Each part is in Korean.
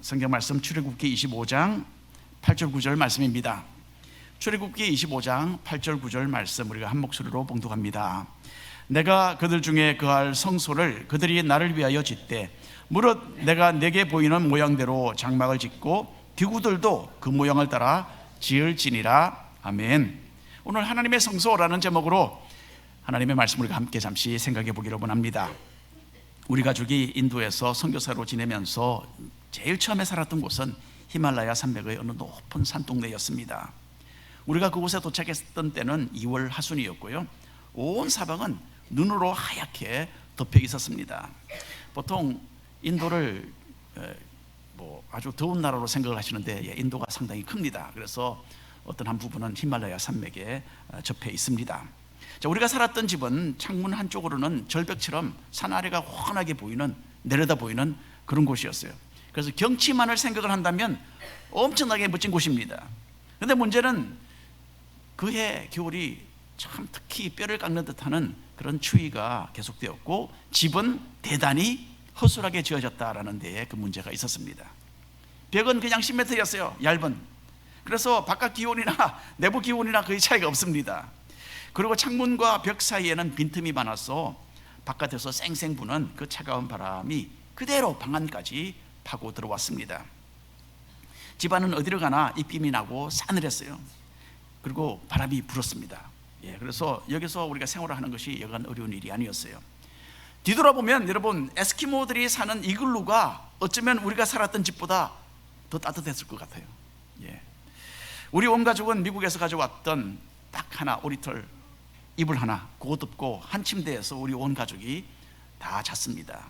성경 말씀 출애굽기 25장 8절 9절 말씀입니다. 출애굽기 25장 8절 9절 말씀 우리가 한 목소리로 봉독합니다. 내가 그들 중에 거할 성소를 그들이 나를 위하여 짓되 무릇 내가 내게 보이는 모양대로 장막을 짓고 기구들도 그 모양을 따라 지을지니라. 아멘. 오늘 하나님의 성소라는 제목으로 하나님의 말씀을 우리가 함께 잠시 생각해 보기를 원합니다. 우리 가족이 인도에서 선교사로 지내면서 제일 처음에 살았던 곳은 히말라야 산맥의 어느 높은 산동네였습니다. 우리가 그곳에 도착했던 때는 2월 하순이었고요, 온 사방은 눈으로 하얗게 덮여 있었습니다. 보통 인도를 아주 더운 나라로 생각을 하시는데 인도가 상당히 큽니다. 그래서 어떤 한 부분은 히말라야 산맥에 접해 있습니다. 자, 우리가 살았던 집은 창문 한쪽으로는 절벽처럼 산 아래가 훤하게 보이는, 내려다 보이는 그런 곳이었어요. 그래서 경치만을 생각을 한다면 엄청나게 멋진 곳입니다. 그런데 문제는 그해 겨울이 참 특히 뼈를 깎는 듯하는 그런 추위가 계속되었고 집은 대단히 허술하게 지어졌다라는 데에 그 문제가 있었습니다. 벽은 그냥 10m였어요. 얇은. 그래서 바깥 기온이나 내부 기온이나 거의 차이가 없습니다. 그리고 창문과 벽 사이에는 빈틈이 많아서 바깥에서 쌩쌩 부는 그 차가운 바람이 그대로 방 안까지 파고 들어왔습니다. 집안은 어디를 가나 입김이 나고 싸늘했어요. 그리고 바람이 불었습니다. 그래서 여기서 우리가 생활을 하는 것이 여간 어려운 일이 아니었어요. 뒤돌아보면 여러분, 에스키모들이 사는 이글루가 어쩌면 우리가 살았던 집보다 더 따뜻했을 것 같아요. 우리 온 가족은 미국에서 가져왔던 딱 하나 오리털 이불 하나, 그거 덮고 한 침대에서 우리 온 가족이 다 잤습니다.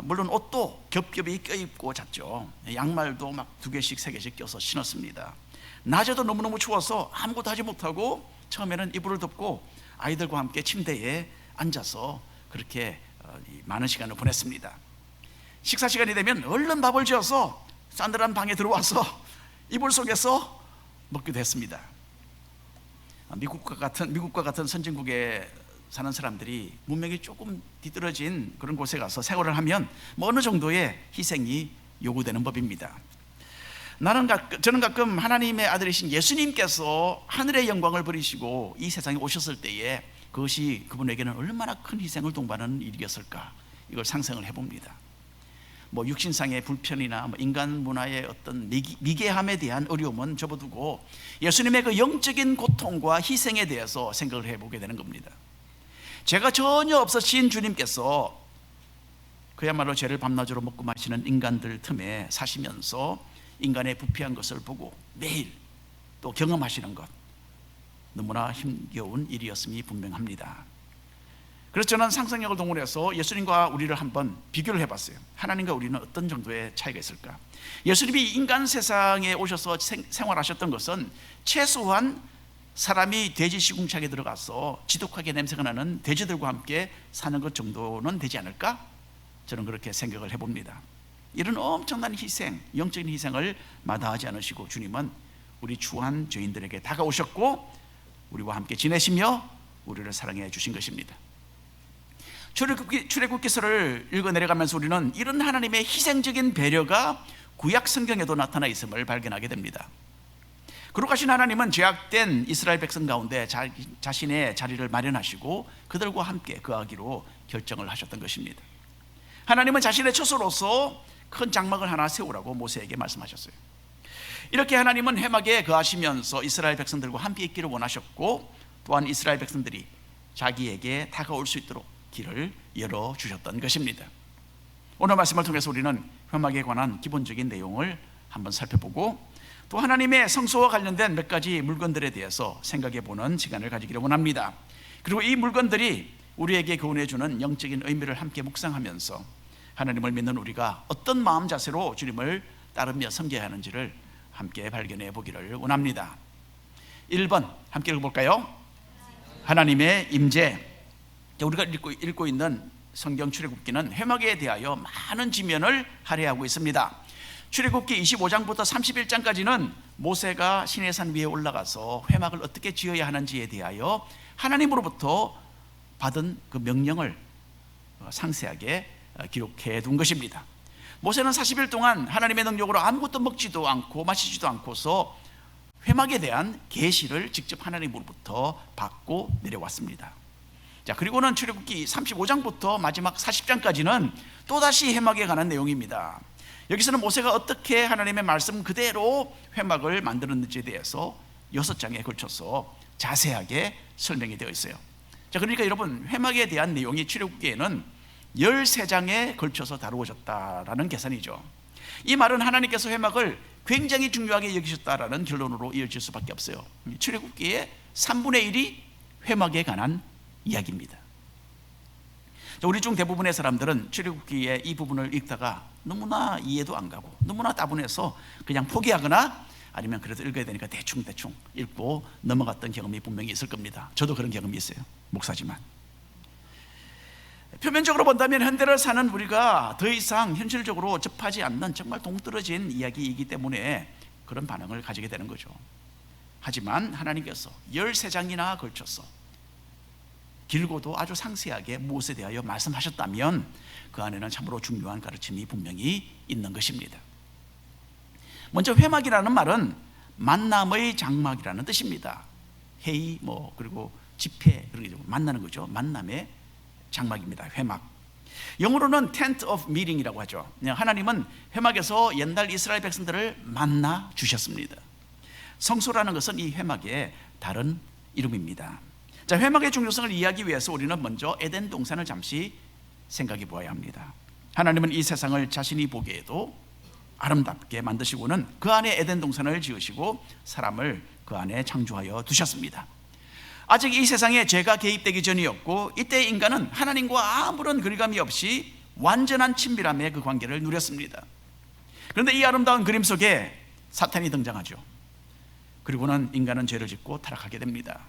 물론 옷도 겹겹이 껴입고 잤죠. 양말도 막 2개씩 3개씩 껴서 신었습니다. 낮에도 너무너무 추워서 아무것도 하지 못하고 처음에는 이불을 덮고 아이들과 함께 침대에 앉아서 그렇게 많은 시간을 보냈습니다. 식사 시간이 되면 얼른 밥을 지어서 싸늘한 방에 들어와서 이불 속에서 먹기도 했습니다. 미국과 같은 선진국에 사는 사람들이 문명이 조금 뒤떨어진 그런 곳에 가서 생활을 하면 어느 정도의 희생이 요구되는 법입니다. 저는 가끔 하나님의 아들이신 예수님께서 하늘의 영광을 버리시고 이 세상에 오셨을 때에 그것이 그분에게는 얼마나 큰 희생을 동반하는 일이었을까, 이걸 상상을 해봅니다. 육신상의 불편이나 인간 문화의 어떤 미개함에 대한 어려움은 접어두고 예수님의 그 영적인 고통과 희생에 대해서 생각을 해보게 되는 겁니다. 죄가 전혀 없으신 주님께서 그야말로 죄를 밤낮으로 먹고 마시는 인간들 틈에 사시면서 인간의 부패한 것을 보고 매일 또 경험하시는 것, 너무나 힘겨운 일이었음이 분명합니다. 그래서 저는 상상력을 동원해서 예수님과 우리를 한번 비교를 해봤어요. 하나님과 우리는 어떤 정도의 차이가 있을까? 예수님이 인간 세상에 오셔서 생활하셨던 것은 최소한 사람이 돼지 시궁창에 들어가서 지독하게 냄새가 나는 돼지들과 함께 사는 것 정도는 되지 않을까? 저는 그렇게 생각을 해봅니다. 이런 엄청난 희생, 영적인 희생을 마다하지 않으시고 주님은 우리 추한 죄인들에게 다가오셨고 우리와 함께 지내시며 우리를 사랑해 주신 것입니다. 출애굽기서를 읽어 내려가면서 우리는 이런 하나님의 희생적인 배려가 구약 성경에도 나타나 있음을 발견하게 됩니다. 거룩하신 하나님은 죄악된 이스라엘 백성 가운데 자신의 자리를 마련하시고 그들과 함께 거하기로 결정을 하셨던 것입니다. 하나님은 자신의 처소로서 큰 장막을 하나 세우라고 모세에게 말씀하셨어요. 이렇게 하나님은 회막에 거하시면서 이스라엘 백성들과 함께 있기를 원하셨고 또한 이스라엘 백성들이 자기에게 다가올 수 있도록 길을 열어주셨던 것입니다. 오늘 말씀을 통해서 우리는 회막에 관한 기본적인 내용을 한번 살펴보고 또 하나님의 성소와 관련된 몇 가지 물건들에 대해서 생각해보는 시간을 가지기를 원합니다. 그리고 이 물건들이 우리에게 교훈해주는 영적인 의미를 함께 묵상하면서 하나님을 믿는 우리가 어떤 마음 자세로 주님을 따르며 섬겨야 하는지를 함께 발견해 보기를 원합니다. 1번 함께 읽어볼까요? 하나님의 임재. 우리가 읽고 있는 성경 출애굽기는 회막에 대하여 많은 지면을 할애하고 있습니다. 출애굽기 25장부터 31장까지는 모세가 시내산 위에 올라가서 회막을 어떻게 지어야 하는지에 대하여 하나님으로부터 받은 그 명령을 상세하게 기록해 둔 것입니다. 모세는 40일 동안 하나님의 능력으로 아무것도 먹지도 않고 마시지도 않고서 회막에 대한 계시를 직접 하나님으로부터 받고 내려왔습니다. 자, 그리고는 출애굽기 35장부터 마지막 40장까지는 또다시 회막에 관한 내용입니다. 여기서는 모세가 어떻게 하나님의 말씀 그대로 회막을 만들었는지에 대해서 6장에 걸쳐서 자세하게 설명이 되어 있어요. 자, 그러니까 여러분, 회막에 대한 내용이 출애굽기에는 13장에 걸쳐서 다루어졌다라는 계산이죠. 이 말은 하나님께서 회막을 굉장히 중요하게 여기셨다라는 결론으로 이어질 수밖에 없어요. 출애굽기의 3분의 1이 회막에 관한 이야기입니다. 우리 중 대부분의 사람들은 출애굽기의 이 부분을 읽다가 너무나 이해도 안 가고 너무나 따분해서 그냥 포기하거나 아니면 그래도 읽어야 되니까 대충 읽고 넘어갔던 경험이 분명히 있을 겁니다. 저도 그런 경험이 있어요. 목사지만. 표면적으로 본다면 현대를 사는 우리가 더 이상 현실적으로 접하지 않는 정말 동떨어진 이야기이기 때문에 그런 반응을 가지게 되는 거죠. 하지만 하나님께서 13장이나 걸쳐서 길고도 아주 상세하게 무엇에 대하여 말씀하셨다면 그 안에는 참으로 중요한 가르침이 분명히 있는 것입니다. 먼저 회막이라는 말은 만남의 장막이라는 뜻입니다. 회의 그리고 집회, 그런 게 만나는 거죠. 만남의 장막입니다. 회막. 영어로는 tent of meeting이라고 하죠. 하나님은 회막에서 옛날 이스라엘 백성들을 만나 주셨습니다. 성소라는 것은 이 회막의 다른 이름입니다. 자, 회막의 중요성을 이해하기 위해서 우리는 먼저 에덴 동산을 잠시 생각해 보아야 합니다. 하나님은 이 세상을 자신이 보기에도 아름답게 만드시고는 그 안에 에덴 동산을 지으시고 사람을 그 안에 창조하여 두셨습니다. 아직 이 세상에 죄가 개입되기 전이었고 이때 인간은 하나님과 아무런 거리감이 없이 완전한 친밀함의 그 관계를 누렸습니다. 그런데 이 아름다운 그림 속에 사탄이 등장하죠. 그리고는 인간은 죄를 짓고 타락하게 됩니다.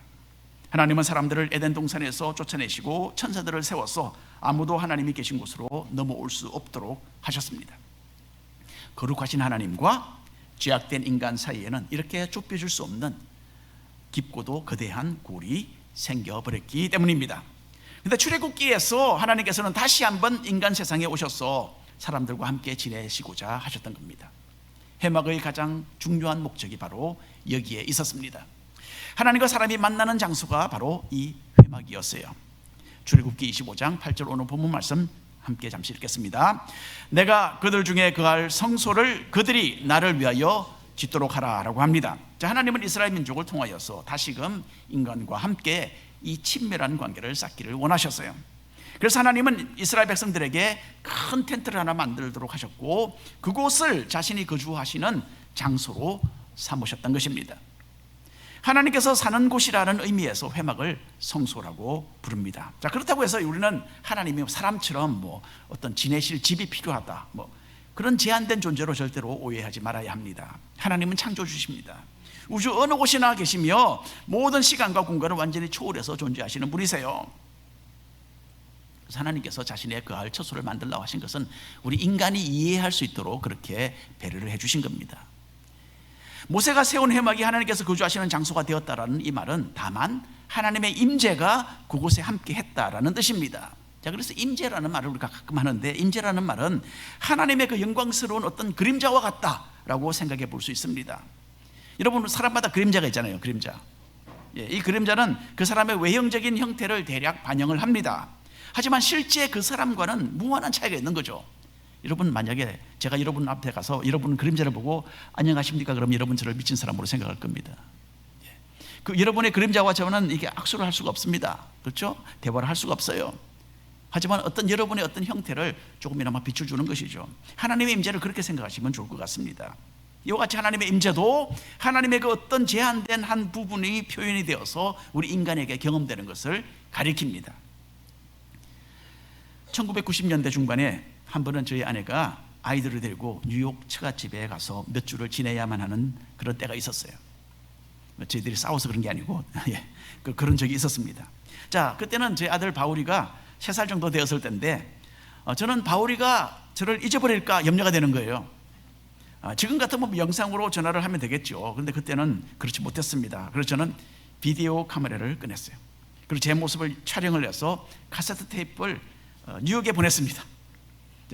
하나님은 사람들을 에덴 동산에서 쫓아내시고 천사들을 세워서 아무도 하나님이 계신 곳으로 넘어올 수 없도록 하셨습니다. 거룩하신 하나님과 죄악된 인간 사이에는 이렇게 좁혀질 수 없는 깊고도 거대한 골이 생겨버렸기 때문입니다. 그런데 출애굽기에서 하나님께서는 다시 한번 인간 세상에 오셔서 사람들과 함께 지내시고자 하셨던 겁니다. 회막의 가장 중요한 목적이 바로 여기에 있었습니다. 하나님과 사람이 만나는 장소가 바로 이 회막이었어요. 출애굽기 25장 8절 오늘 본문 말씀 함께 잠시 읽겠습니다. 내가 그들 중에 거할 성소를 그들이 나를 위하여 짓도록 하라라고 합니다. 자, 하나님은 이스라엘 민족을 통하여서 다시금 인간과 함께 이 친밀한 관계를 쌓기를 원하셨어요. 그래서 하나님은 이스라엘 백성들에게 큰 텐트를 하나 만들도록 하셨고 그곳을 자신이 거주하시는 장소로 삼으셨던 것입니다. 하나님께서 사는 곳이라는 의미에서 회막을 성소라고 부릅니다. 자, 그렇다고 해서 우리는 하나님이 사람처럼 어떤 지내실 집이 필요하다 그런 제한된 존재로 절대로 오해하지 말아야 합니다. 하나님은 창조주십니다. 우주 어느 곳이나 계시며 모든 시간과 공간을 완전히 초월해서 존재하시는 분이세요. 그래서 하나님께서 자신의 거할 처소를 만들라고 하신 것은 우리 인간이 이해할 수 있도록 그렇게 배려를 해주신 겁니다. 모세가 세운 회막이 하나님께서 거주하시는 장소가 되었다라는 이 말은 다만 하나님의 임재가 그곳에 함께 했다라는 뜻입니다. 자, 그래서 임재라는 말을 우리가 가끔 하는데 임재라는 말은 하나님의 그 영광스러운 어떤 그림자와 같다라고 생각해 볼 수 있습니다. 여러분, 사람마다 그림자가 있잖아요. 그림자. 이 그림자는 그 사람의 외형적인 형태를 대략 반영을 합니다. 하지만 실제 그 사람과는 무한한 차이가 있는 거죠. 여러분, 만약에 제가 여러분 앞에 가서 여러분 그림자를 보고 안녕하십니까? 그럼 여러분 저를 미친 사람으로 생각할 겁니다. 그 여러분의 그림자와 저는 이게 악수를 할 수가 없습니다. 그렇죠? 대화를 할 수가 없어요. 하지만 어떤 여러분의 어떤 형태를 조금이나마 비춰주는 것이죠. 하나님의 임재를 그렇게 생각하시면 좋을 것 같습니다. 이와 같이 하나님의 임재도 하나님의 그 어떤 제한된 한 부분이 표현이 되어서 우리 인간에게 경험되는 것을 가리킵니다. 1990년대 중반에 한 번은 저희 아내가 아이들을 데리고 뉴욕 처갓집에 가서 몇 주를 지내야만 하는 그런 때가 있었어요. 저희들이 싸워서 그런 게 아니고 그런 적이 있었습니다. 자, 그때는 제 아들 바울이가 3살 정도 되었을 때인데 저는 바울이가 저를 잊어버릴까 염려가 되는 거예요. 지금 같으면 영상으로 전화를 하면 되겠죠. 그런데 그때는 그렇지 못했습니다. 그래서 저는 비디오 카메라를 꺼냈어요. 그리고 제 모습을 촬영을 해서 카세트 테이프를 뉴욕에 보냈습니다.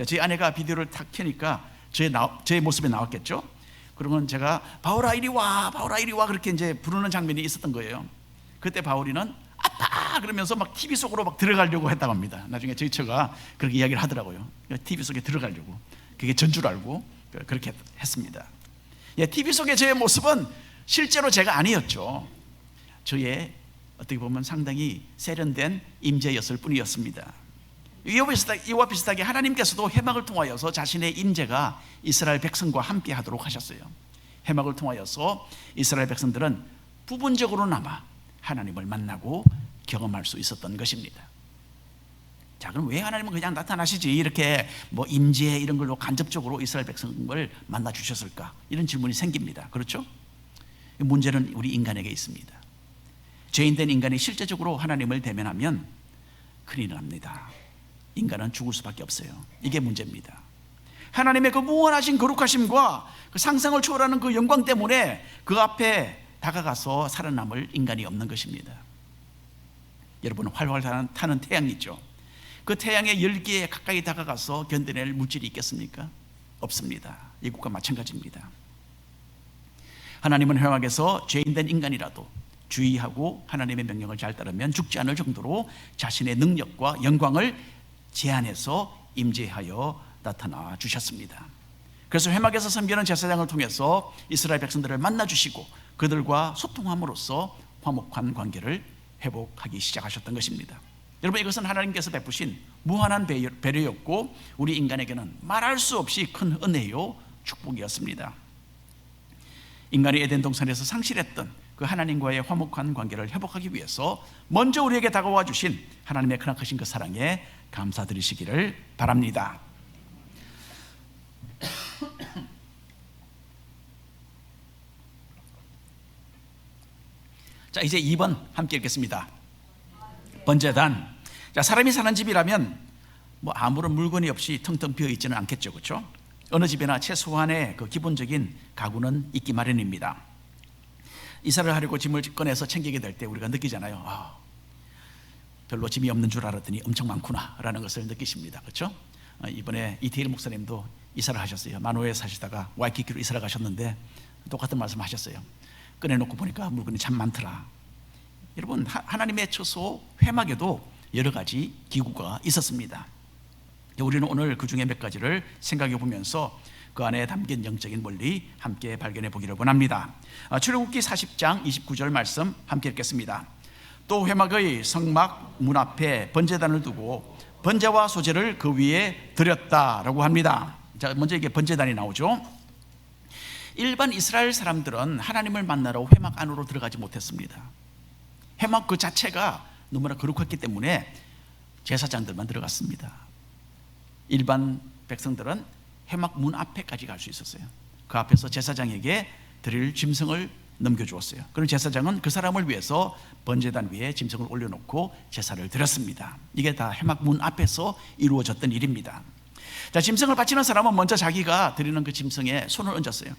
저희 아내가 비디오를 탁 켜니까 저의 모습이 나왔겠죠. 그러면 제가 바울아 이리 와, 바울아 이리 와 그렇게 이제 부르는 장면이 있었던 거예요. 그때 바울이는 아빠 그러면서 막 TV 속으로 막 들어가려고 했다고 합니다. 나중에 저희 처가 그렇게 이야기를 하더라고요. TV 속에 들어가려고, 그게 전줄 알고 그렇게 했습니다. TV 속의 저의 모습은 실제로 제가 아니었죠. 저의 어떻게 보면 상당히 세련된 임재였을 뿐이었습니다. 이와 비슷하게 하나님께서도 회막을 통하여서 자신의 임재가 이스라엘 백성과 함께 하도록 하셨어요. 회막을 통하여서 이스라엘 백성들은 부분적으로나마 하나님을 만나고 경험할 수 있었던 것입니다. 자, 그럼 왜 하나님은 그냥 나타나시지 이렇게 뭐 임재 이런 걸로 간접적으로 이스라엘 백성을 만나 주셨을까? 이런 질문이 생깁니다. 그렇죠? 문제는 우리 인간에게 있습니다. 죄인된 인간이 실제적으로 하나님을 대면하면 큰일 납니다. 인간은 죽을 수밖에 없어요. 이게 문제입니다. 하나님의 그 무한하신 거룩하심과 그 상상을 초월하는 그 영광 때문에 그 앞에 다가가서 살아남을 인간이 없는 것입니다. 여러분, 활활 타는 태양이 있죠. 그 태양의 열기에 가까이 다가가서 견뎌낼 물질이 있겠습니까? 없습니다. 이것과 마찬가지입니다. 하나님은 회막에서 죄인된 인간이라도 주의하고 하나님의 명령을 잘 따르면 죽지 않을 정도로 자신의 능력과 영광을 제한해서 임재하여 나타나 주셨습니다. 그래서 회막에서 섬기는 제사장을 통해서 이스라엘 백성들을 만나 주시고 그들과 소통함으로써 화목한 관계를 회복하기 시작하셨던 것입니다. 여러분, 이것은 하나님께서 베푸신 무한한 배려였고 우리 인간에게는 말할 수 없이 큰 은혜요 축복이었습니다. 인간이 에덴 동산에서 상실했던 그 하나님과의 화목한 관계를 회복하기 위해서 먼저 우리에게 다가와 주신 하나님의 크나크신 그 사랑에 감사드리시기를 바랍니다. 자, 이제 2번 함께 읽겠습니다. 번제단. 자, 사람이 사는 집이라면 뭐 아무런 물건이 없이 텅텅 비어 있지는 않겠죠, 그렇죠? 어느 집에나 최소한의 그 기본적인 가구는 있기 마련입니다. 이사를 하려고 짐을 꺼내서 챙기게 될 때 우리가 느끼잖아요. 별로 짐이 없는 줄 알았더니 엄청 많구나 라는 것을 느끼십니다. 그렇죠? 이번에 이태일 목사님도 이사를 하셨어요. 만호에 사시다가 와이키키로 이사를 가셨는데 똑같은 말씀 하셨어요. 꺼내놓고 보니까 물건이 참 많더라. 여러분, 하나님의 처소 회막에도 여러 가지 기구가 있었습니다. 우리는 오늘 그 중에 몇 가지를 생각해 보면서 그 안에 담긴 영적인 원리 함께 발견해 보기를 원합니다. 출애굽기 40장 29절 말씀 함께 읽겠습니다. 또 회막의 성막 문 앞에 번제단을 두고 번제와 소제를 그 위에 드렸다라고 합니다. 자, 먼저 이게 번제단이 나오죠. 일반 이스라엘 사람들은 하나님을 만나러 회막 안으로 들어가지 못했습니다. 회막 그 자체가 너무나 거룩했기 때문에 제사장들만 들어갔습니다. 일반 백성들은 회막 문 앞에까지 갈 수 있었어요. 그 앞에서 제사장에게 드릴 짐승을 넘겨주었어요. 그럼 제사장은 그 사람을 위해서 번제단 위에 짐승을 올려놓고 제사를 드렸습니다. 이게 다 회막 문 앞에서 이루어졌던 일입니다. 자, 짐승을 바치는 사람은 먼저 자기가 드리는 그 짐승에 손을 얹었어요.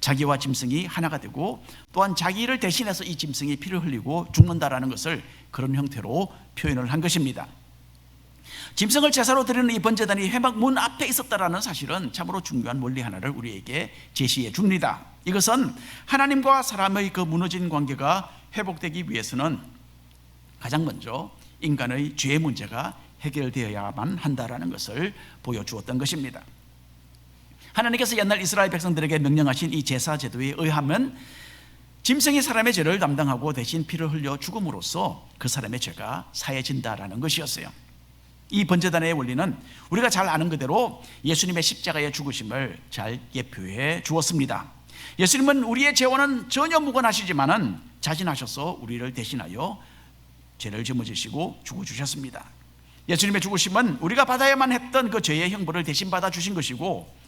자기와 짐승이 하나가 되고 또한 자기를 대신해서 이 짐승이 피를 흘리고 죽는다라는 것을 그런 형태로 표현을 한 것입니다. 짐승을 제사로 드리는 이 번제단이 회막 문 앞에 있었다라는 사실은 참으로 중요한 원리 하나를 우리에게 제시해 줍니다. 이것은 하나님과 사람의 그 무너진 관계가 회복되기 위해서는 가장 먼저 인간의 죄 문제가 해결되어야만 한다라는 것을 보여주었던 것입니다. 하나님께서 옛날 이스라엘 백성들에게 명령하신 이 제사 제도에 의하면 짐승이 사람의 죄를 담당하고 대신 피를 흘려 죽음으로써 그 사람의 죄가 사해진다라는 것이었어요. 이 번제단의 원리는 우리가 잘 아는 그대로 예수님의 십자가의 죽으심을 잘 예표해 주었습니다. 예수님은 우리의 죄와는 전혀 무관하시지만은 자진하셔서 우리를 대신하여 죄를 짊어지시고 죽어주셨습니다. 예수님의 죽으심은 우리가 받아야만 했던 그 죄의 형벌을 대신 받아 주신 것이고,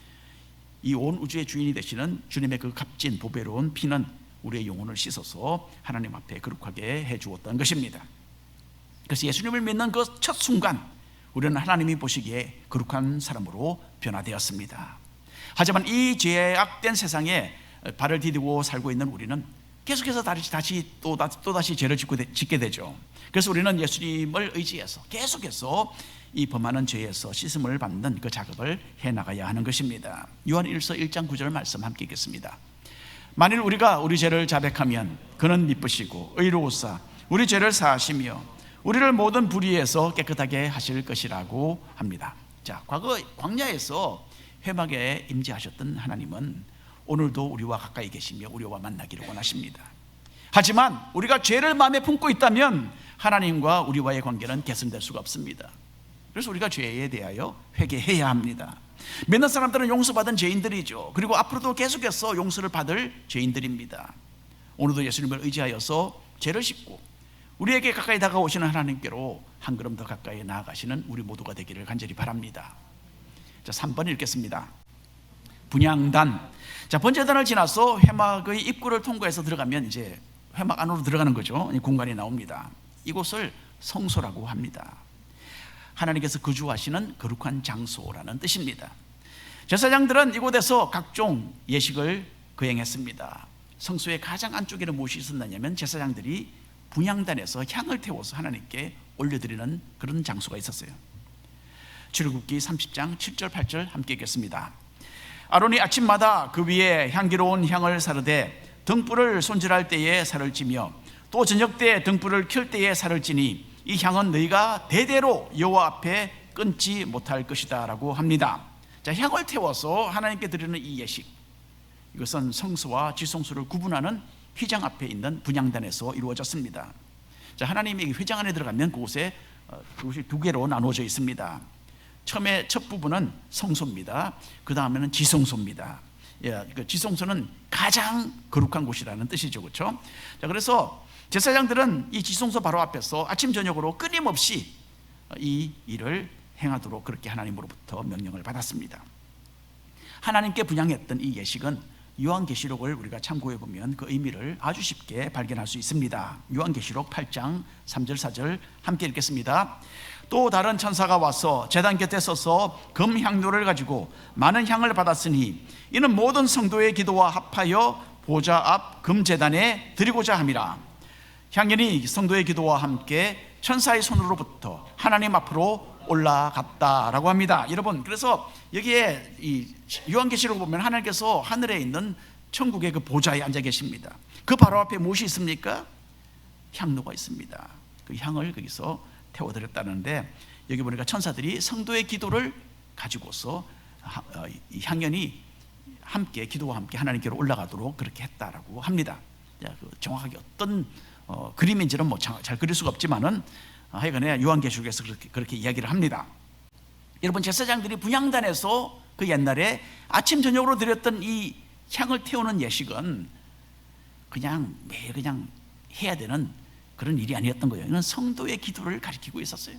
이 온 우주의 주인이 되시는 주님의 그 값진 보배로운 피는 우리의 영혼을 씻어서 하나님 앞에 거룩하게 해 주었던 것입니다. 그래서 예수님을 믿는 그 첫 순간 우리는 하나님이 보시기에 거룩한 사람으로 변화되었습니다. 하지만 이 죄악된 세상에 발을 디디고 살고 있는 우리는 계속해서 또다시 죄를 짓게 되죠. 그래서 우리는 예수님을 의지해서 계속해서 이 범하는 죄에서 씻음을 받는 그 작업을 해나가야 하는 것입니다. 요한일서 1장 9절 말씀 함께 읽겠습니다. 만일 우리가 우리 죄를 자백하면 그는 미쁘시고 의로우사 우리 죄를 사하시며 우리를 모든 불의에서 깨끗하게 하실 것이라고 합니다. 자, 과거 광야에서 회막에 임재하셨던 하나님은 오늘도 우리와 가까이 계시며 우리와 만나기를 원하십니다. 하지만 우리가 죄를 마음에 품고 있다면 하나님과 우리와의 관계는 개선될 수가 없습니다. 그래서 우리가 죄에 대하여 회개해야 합니다. 믿는 사람들은 용서받은 죄인들이죠. 그리고 앞으로도 계속해서 용서를 받을 죄인들입니다. 오늘도 예수님을 의지하여서 죄를 씻고 우리에게 가까이 다가오시는 하나님께로 한 걸음 더 가까이 나아가시는 우리 모두가 되기를 간절히 바랍니다. 자, 3번 읽겠습니다. 분향단. 자, 번제단을 지나서 회막의 입구를 통과해서 들어가면 이제 회막 안으로 들어가는 거죠. 공간이 나옵니다. 이곳을 성소라고 합니다. 하나님께서 거주하시는 거룩한 장소라는 뜻입니다. 제사장들은 이곳에서 각종 예식을 거행했습니다. 성소의 가장 안쪽에는 무엇이 있었느냐면 제사장들이 분향단에서 향을 태워서 하나님께 올려드리는 그런 장소가 있었어요. 출애굽기 30장 7절 8절 함께 읽겠습니다. 아론이 아침마다 그 위에 향기로운 향을 사르되 등불을 손질할 때에 살을 찌며 또 저녁 때 등불을 켤 때에 살을 찌니 이 향은 너희가 대대로 여호와 앞에 끊지 못할 것이다 라고 합니다. 자, 향을 태워서 하나님께 드리는 이 예식, 이것은 성소와 지성소를 구분하는 휘장 앞에 있는 분향단에서 이루어졌습니다. 자, 하나님의 휘장 안에 들어가면 그곳이 두 개로 나누어져 있습니다. 처음에 첫 부분은 성소입니다. 그 다음에는 지성소입니다. 그 지성소는 가장 거룩한 곳이라는 뜻이죠, 그렇죠? 자, 그래서 제사장들은 이 지성소 바로 앞에서 아침 저녁으로 끊임없이 이 일을 행하도록 그렇게 하나님으로부터 명령을 받았습니다. 하나님께 분향했던 이 예식은 요한계시록을 우리가 참고해 보면 그 의미를 아주 쉽게 발견할 수 있습니다. 요한계시록 8장 3절 4절 함께 읽겠습니다. 또 다른 천사가 와서 제단 곁에 서서 금향료를 가지고 많은 향을 받았으니 이는 모든 성도의 기도와 합하여 보좌 앞 금제단에 드리고자 함이라. 향연이 성도의 기도와 함께 천사의 손으로부터 하나님 앞으로 올라갔다라고 합니다. 여러분, 그래서 여기에 이 요한계시록 보면 하나님께서 하늘에 있는 천국의 그 보좌에 앉아 계십니다. 그 바로 앞에 무엇이 있습니까? 향로가 있습니다. 그 향을 거기서 태워드렸다는데, 여기 보니까 천사들이 성도의 기도를 가지고서 이 향연이 함께 기도와 함께 하나님께로 올라가도록 그렇게 했다라고 합니다. 정확하게 어떤 그림인지는 뭐 잘 그릴 수가 없지만은 하여간에 요한계시록에서 그렇게 이야기를 합니다. 여러분, 제사장들이 분향단에서 그 옛날에 아침 저녁으로 드렸던 이 향을 태우는 예식은 그냥 매일 그냥 해야 되는 그런 일이 아니었던 거예요. 이건 성도의 기도를 가리키고 있었어요.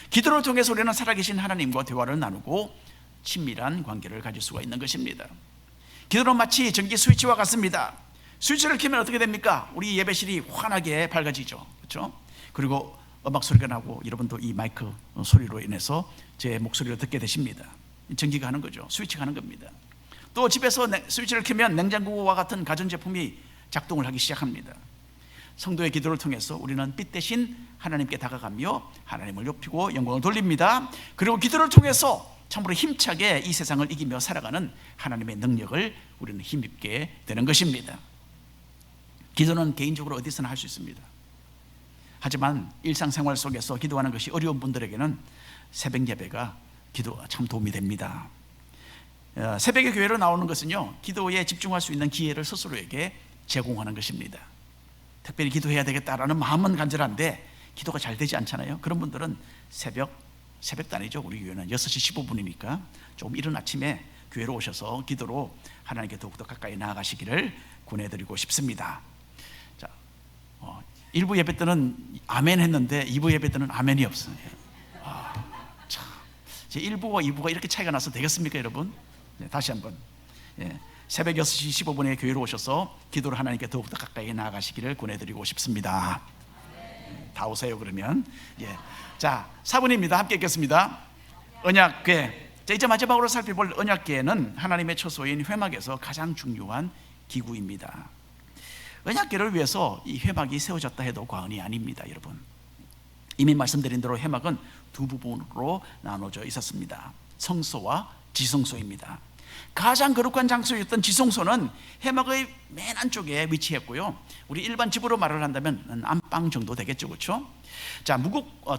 기도를 통해서 우리는 살아계신 하나님과 대화를 나누고 친밀한 관계를 가질 수가 있는 것입니다. 기도는 마치 전기 스위치와 같습니다. 스위치를 켜면 어떻게 됩니까? 우리 예배실이 환하게 밝아지죠, 그렇죠? 그리고 음악 소리가 나고 여러분도 이 마이크 소리로 인해서 제 목소리를 듣게 되십니다. 전기가 하는 거죠. 스위치가 하는 겁니다. 또 집에서 스위치를 켜면 냉장고와 같은 가전제품이 작동을 하기 시작합니다. 성도의 기도를 통해서 우리는 빛 대신 하나님께 다가가며 하나님을 높이고 영광을 돌립니다. 그리고 기도를 통해서 참으로 힘차게 이 세상을 이기며 살아가는 하나님의 능력을 우리는 힘입게 되는 것입니다. 기도는 개인적으로 어디서나 할 수 있습니다. 하지만 일상생활 속에서 기도하는 것이 어려운 분들에게는 새벽 예배가 기도가 참 도움이 됩니다. 새벽에 교회로 나오는 것은요, 기도에 집중할 수 있는 기회를 스스로에게 제공하는 것입니다. 특별히 기도해야 되겠다라는 마음은 간절한데 기도가 잘 되지 않잖아요. 그런 분들은 새벽도 아니죠. 우리 교회는 6시 15분이니까 조금 이른 아침에 교회로 오셔서 기도로 하나님께 더욱더 가까이 나아가시기를 권해드리고 싶습니다. 자, 1부 예배 때는 아멘 했는데 2부 예배 때는 아멘이 없어요. 참, 1부와 2부가 이렇게 차이가 나서 되겠습니까, 여러분? 네, 다시 한번. 새벽 6시 15분에 교회로 오셔서 기도를 하나님께 더욱더 가까이 나아가시기를 권해드리고 싶습니다. 다 오세요, 그러면. 자, 4분입니다. 함께 읽겠습니다. 언약궤. 자, 이제 마지막으로 살펴볼 언약궤는 하나님의 처소인 회막에서 가장 중요한 기구입니다. 언약궤를 위해서 이 회막이 세워졌다 해도 과언이 아닙니다, 여러분. 이미 말씀드린 대로 회막은 두 부분으로 나눠져 있었습니다. 성소와 지성소입니다. 가장 거룩한 장소였던 지성소는 회막의 맨 안쪽에 위치했고요. 우리 일반 집으로 말을 한다면 안방 정도 되겠죠, 그렇죠? 자,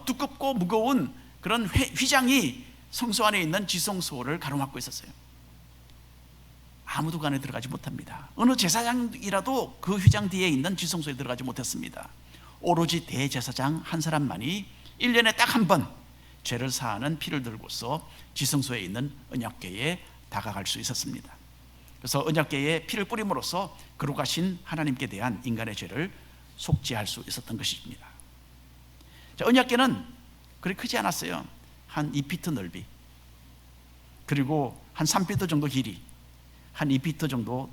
두껍고 무거운 그런 휘장이 성소 안에 있는 지성소를 가로막고 있었어요. 아무도 그 안에 들어가지 못합니다. 어느 제사장이라도 그 휘장 뒤에 있는 지성소에 들어가지 못했습니다. 오로지 대제사장 한 사람만이 1년에 딱 한 번 죄를 사하는 피를 들고서 지성소에 있는 언약궤에 다가갈 수 있었습니다. 그래서 언약궤에 피를 뿌림으로써 거룩하신 하나님께 대한 인간의 죄를 속죄할 수 있었던 것입니다. 자, 언약궤는 그리 크지 않았어요. 한 2피트 넓이, 그리고 한 3피트 정도 길이, 한 2피트 정도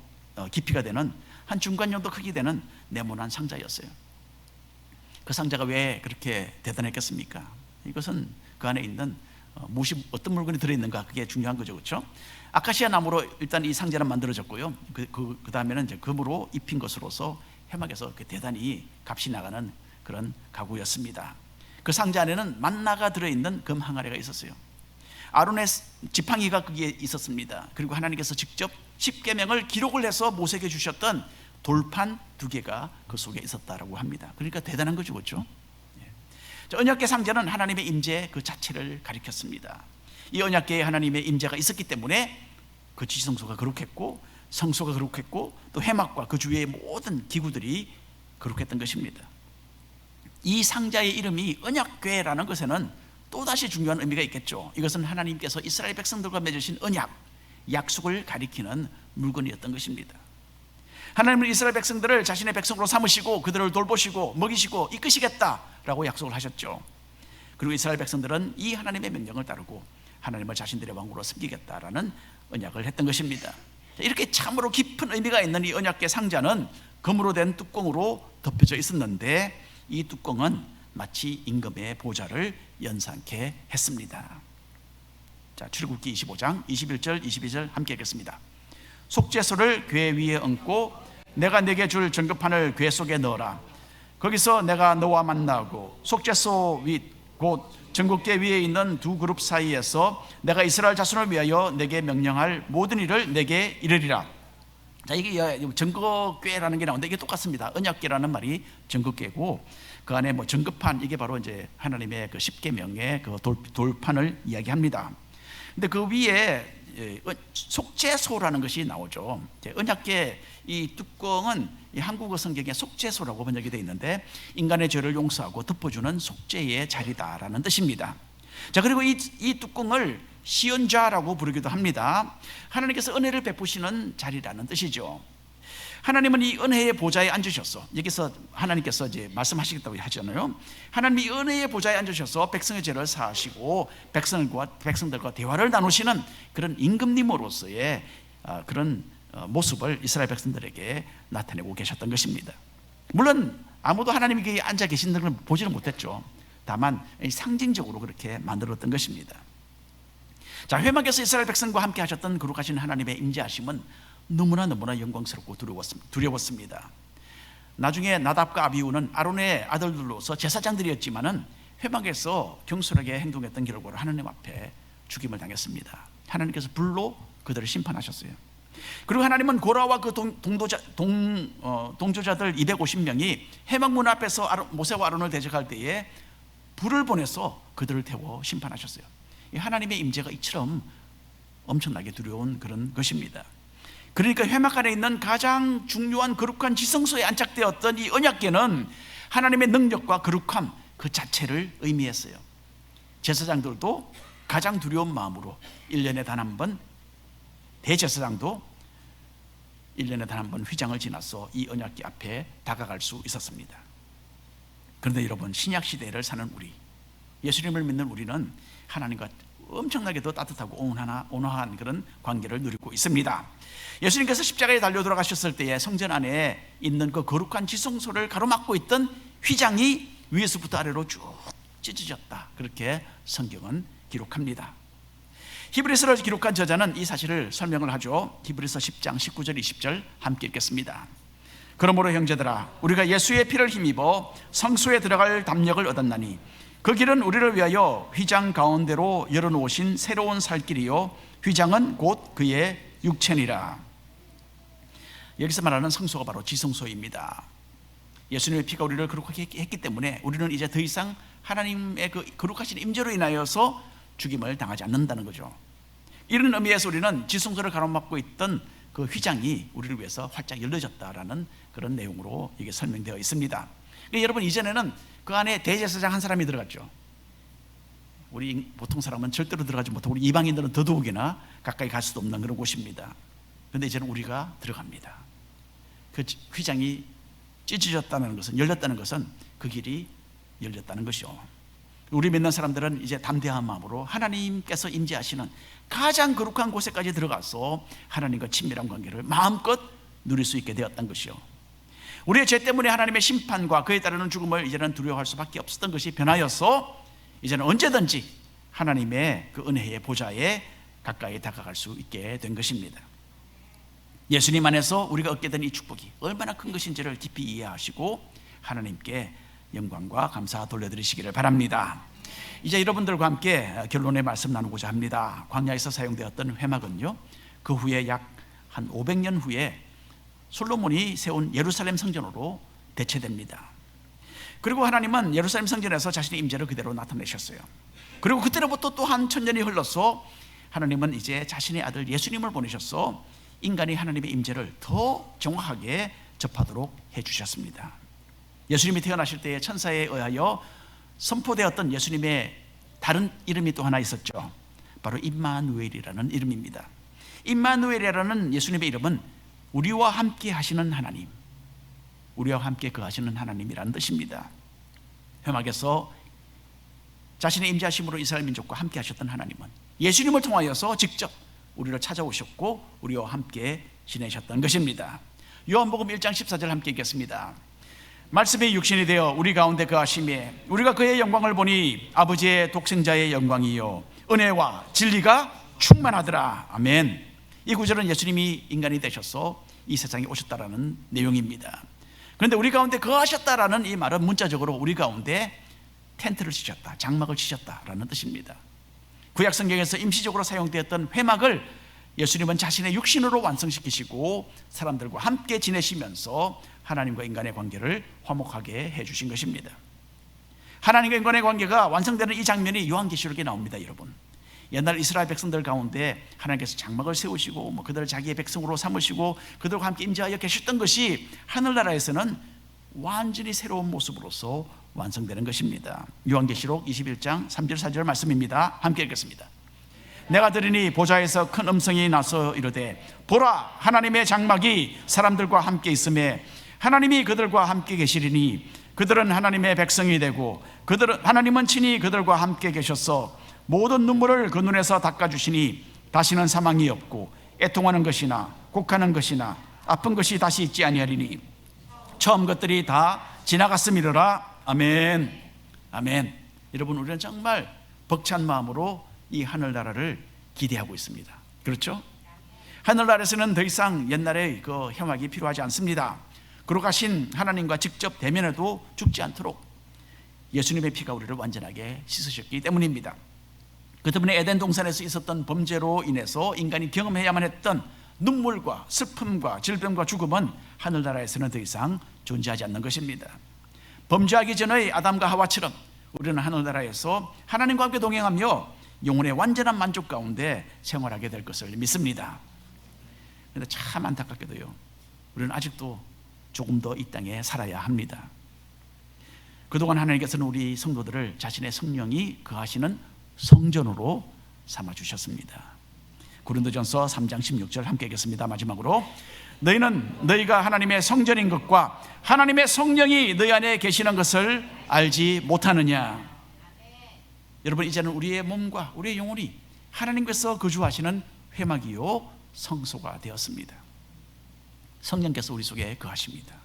깊이가 되는 한 중간 정도 크기 되는 네모난 상자였어요. 그 상자가 왜 그렇게 대단했겠습니까? 이것은 그 안에 있는 무엇이 어떤 물건이 들어있는가, 그게 중요한 거죠, 그렇죠? 아카시아 나무로 일단 이 상자는 만들어졌고요. 그 다음에는 이제 금으로 입힌 것으로서 회막에서 대단히 값이 나가는 그런 가구였습니다. 그 상자 안에는 만나가 들어있는 금 항아리가 있었어요. 아론의 지팡이가 거기에 있었습니다. 그리고 하나님께서 직접 십계명을 기록을 해서 모세에게 주셨던 돌판 2개가 그 속에 있었다라고 합니다. 그러니까 대단한 거죠, 그렇죠? 언약궤 상자는 하나님의 임재 그 자체를 가리켰습니다. 이 언약궤에 하나님의 임재가 있었기 때문에 그 지성소가 거룩했고, 성소가 거룩했고, 또 회막과 그 주위의 모든 기구들이 거룩했던 것입니다. 이 상자의 이름이 언약궤라는 것에는 또다시 중요한 의미가 있겠죠. 이것은 하나님께서 이스라엘 백성들과 맺으신 언약, 약속을 가리키는 물건이었던 것입니다. 하나님은 이스라엘 백성들을 자신의 백성으로 삼으시고 그들을 돌보시고 먹이시고 이끄시겠다라고 약속을 하셨죠. 그리고 이스라엘 백성들은 이 하나님의 명령을 따르고 하나님을 자신들의 왕으로 섬기겠다라는 언약을 했던 것입니다. 이렇게 참으로 깊은 의미가 있는 이 언약궤 상자는 금으로 된 뚜껑으로 덮여져 있었는데, 이 뚜껑은 마치 임금의 보좌를 연상케 했습니다. 자, 출애굽기 25장 21절 22절 함께 읽겠습니다. 속죄소를 궤 위에 얹고 내가 네게 줄 전급판을 궤 속에 넣어라. 거기서 내가 너와 만나고 속죄소 윗 곧 전국궤 위에 있는 두 그룹 사이에서 내가 이스라엘 자손을 위하여 내게 명령할 모든 일을 내게 이르리라. 자, 이게 전급궤라는 게 나오는데 이게 똑같습니다. 언약궤라는 말이 전급궤고, 그 안에 뭐 전급판, 이게 바로 이제 하나님의 그 십계명의 그 돌판을 이야기합니다. 근데 그 위에 속죄소라는 것이 나오죠. 언약궤 이 뚜껑은 이 한국어 성경에 속죄소라고 번역이 되어 있는데, 인간의 죄를 용서하고 덮어주는 속죄의 자리다라는 뜻입니다. 자, 그리고 이 뚜껑을 시언자라고 부르기도 합니다. 하나님께서 은혜를 베푸시는 자리라는 뜻이죠. 하나님은 이 은혜의 보좌에 앉으셔서, 여기서 하나님께서 이제 말씀하시겠다고 하잖아요. 하나님이 이 은혜의 보좌에 앉으셔서 백성의 죄를 사하시고 백성들과 대화를 나누시는 그런 임금님으로서의 그런 모습을 이스라엘 백성들에게 나타내고 계셨던 것입니다. 물론 아무도 하나님이 거기에 앉아 계시는 걸 보지는 못했죠. 다만 상징적으로 그렇게 만들었던 것입니다. 자, 회막에서 이스라엘 백성과 함께 하셨던 거룩하신 하나님의 임재하심은 너무나 영광스럽고 두려웠습니다. 나중에 나답과 아비후는 아론의 아들들로서 제사장들이었지만은 회막에서 경솔하게 행동했던 결과로 하나님 앞에 죽임을 당했습니다. 하나님께서 불로 그들을 심판하셨어요. 그리고 하나님은 고라와 그 동조자들 250명이 회막 문 앞에서 모세와 아론을 대적할 때에 불을 보내서 그들을 태워 심판하셨어요. 하나님의 임재가 이처럼 엄청나게 두려운 그런 것입니다. 그러니까 회막 안에 있는 가장 중요한 거룩한 지성소에 안착되었던 이 언약궤는 하나님의 능력과 거룩함 그 자체를 의미했어요. 제사장들도 가장 두려운 마음으로 1년에 단 한 번, 대제사장도 1년에 단 한 번 휘장을 지나서 이 언약궤 앞에 다가갈 수 있었습니다. 그런데 여러분, 신약 시대를 사는 우리, 예수님을 믿는 우리는 하나님과 엄청나게 더 따뜻하고 온화한 그런 관계를 누리고 있습니다. 예수님께서 십자가에 달려 돌아가셨을 때에 성전 안에 있는 그 거룩한 지성소를 가로막고 있던 휘장이 위에서부터 아래로 쭉 찢어졌다, 그렇게 성경은 기록합니다. 히브리서를 기록한 저자는 이 사실을 설명을 하죠. 히브리서 10장 19절 20절 함께 읽겠습니다. 그러므로 형제들아, 우리가 예수의 피를 힘입어 성소에 들어갈 담력을 얻었나니 그 길은 우리를 위하여 휘장 가운데로 열어놓으신 새로운 살 길이요 휘장은 곧 그의 육체니라. 여기서 말하는 성소가 바로 지성소입니다. 예수님의 피가 우리를 거룩하게 했기 때문에 우리는 이제 더 이상 하나님의 그 거룩하신 임재로 인하여서 죽임을 당하지 않는다는 거죠. 이런 의미에서 우리는 지성소를 가로막고 있던 그 휘장이 우리를 위해서 활짝 열려졌다라는 그런 내용으로 이게 설명되어 있습니다. 그러니까 여러분, 이전에는 그 안에 대제사장 한 사람이 들어갔죠. 우리 보통 사람은 절대로 들어가지 못하고 우리 이방인들은 더더욱이나 가까이 갈 수도 없는 그런 곳입니다. 그런데 이제는 우리가 들어갑니다. 그 휘장이 찢어졌다는 것은, 열렸다는 것은 그 길이 열렸다는 것이죠. 우리 믿는 사람들은 이제 담대한 마음으로 하나님께서 임재하시는 가장 거룩한 곳에까지 들어가서 하나님과 친밀한 관계를 마음껏 누릴 수 있게 되었던 것이요, 우리의 죄 때문에 하나님의 심판과 그에 따르는 죽음을 이제는 두려워할 수밖에 없었던 것이 변하여서 이제는 언제든지 하나님의 그 은혜의 보좌에 가까이 다가갈 수 있게 된 것입니다. 예수님 안에서 우리가 얻게 된 이 축복이 얼마나 큰 것인지를 깊이 이해하시고 하나님께 영광과 감사 돌려드리시기를 바랍니다. 이제 여러분들과 함께 결론의 말씀 나누고자 합니다. 광야에서 사용되었던 회막은요, 그 후에 약 한 500년 후에 솔로몬이 세운 예루살렘 성전으로 대체됩니다. 그리고 하나님은 예루살렘 성전에서 자신의 임재를 그대로 나타내셨어요. 그리고 그때로부터 또 한 1000년이 흘러서 하나님은 이제 자신의 아들 예수님을 보내셔서 인간이 하나님의 임재를 더 정확하게 접하도록 해주셨습니다. 예수님이 태어나실 때에 천사에 의하여 선포되었던 예수님의 다른 이름이 또 하나 있었죠. 바로 임마누엘이라는 이름입니다. 임마누엘이라는 예수님의 이름은 우리와 함께 하시는 하나님, 우리와 함께 거하시는 하나님이라는 뜻입니다. 회막에서 자신의 임재하심으로 이스라엘 민족과 함께 하셨던 하나님은 예수님을 통하여서 직접 우리를 찾아오셨고 우리와 함께 지내셨던 것입니다. 요한복음 1장 14절 함께 읽겠습니다. 말씀이 육신이 되어 우리 가운데 거하심에 우리가 그의 영광을 보니 아버지의 독생자의 영광이요 은혜와 진리가 충만하더라. 아멘. 이 구절은 예수님이 인간이 되셔서 이 세상에 오셨다라는 내용입니다. 그런데 우리 가운데 거하셨다라는 이 말은 문자적으로 우리 가운데 텐트를 치셨다, 장막을 치셨다라는 뜻입니다. 구약 성경에서 임시적으로 사용되었던 회막을 예수님은 자신의 육신으로 완성시키시고 사람들과 함께 지내시면서 하나님과 인간의 관계를 화목하게 해주신 것입니다. 하나님과 인간의 관계가 완성되는 이 장면이 요한계시록에 나옵니다. 여러분, 옛날 이스라엘 백성들 가운데 하나님께서 장막을 세우시고 그들을 자기의 백성으로 삼으시고 그들과 함께 임재하여 계셨던 것이 하늘나라에서는 완전히 새로운 모습으로서 완성되는 것입니다. 요한계시록 21장 3절 4절 말씀입니다. 함께 읽겠습니다. 내가 들으니 보좌에서 큰 음성이 나서 이르되 보라, 하나님의 장막이 사람들과 함께 있음에 하나님이 그들과 함께 계시리니 그들은 하나님의 백성이 되고 하나님은 친히 그들과 함께 계셔서 모든 눈물을 그 눈에서 닦아주시니 다시는 사망이 없고 애통하는 것이나 곡하는 것이나 아픈 것이 다시 있지 아니하리니 처음 것들이 다 지나갔음이로라. 아멘. 아멘. 여러분, 우리는 정말 벅찬 마음으로 이 하늘나라를 기대하고 있습니다. 그렇죠? 하늘나라에서는 더 이상 옛날의 그 혐악이 필요하지 않습니다. 거룩하신 하나님과 직접 대면해도 죽지 않도록 예수님의 피가 우리를 완전하게 씻으셨기 때문입니다. 그 때문에 에덴 동산에서 있었던 범죄로 인해서 인간이 경험해야만 했던 눈물과 슬픔과 질병과 죽음은 하늘나라에서는 더 이상 존재하지 않는 것입니다. 범죄하기 전의 아담과 하와처럼 우리는 하늘나라에서 하나님과 함께 동행하며 영혼의 완전한 만족 가운데 생활하게 될 것을 믿습니다. 그런데 참 안타깝게도요, 우리는 아직도 조금 더 이 땅에 살아야 합니다. 그동안 하나님께서는 우리 성도들을 자신의 성령이 거하시는 성전으로 삼아주셨습니다. 고린도전서 3장 16절 함께 읽겠습니다. 마지막으로 너희가 하나님의 성전인 것과 하나님의 성령이 너희 안에 계시는 것을 알지 못하느냐. 여러분, 이제는 우리의 몸과 우리의 영혼이 하나님께서 거주하시는 회막이요 성소가 되었습니다. 성령께서 우리 속에 거하십니다.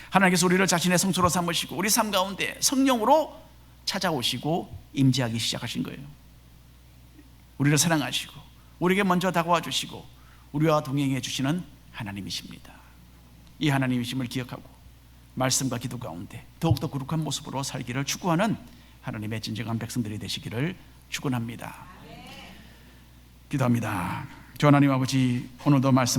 하나님께서 우리를 자신의 성소로 삼으시고 우리 삶 가운데 성령으로 찾아오시고 임재하기 시작하신 거예요. 우리를 사랑하시고 우리에게 먼저 다가와 주시고 우리와 동행해 주시는 하나님이십니다. 이 하나님이심을 기억하고 말씀과 기도 가운데 더욱더 거룩한 모습으로 살기를 추구하는 하나님의 진정한 백성들이 되시기를 축원합니다. 기도합니다. 주 하나님 아버지, 오늘도 말씀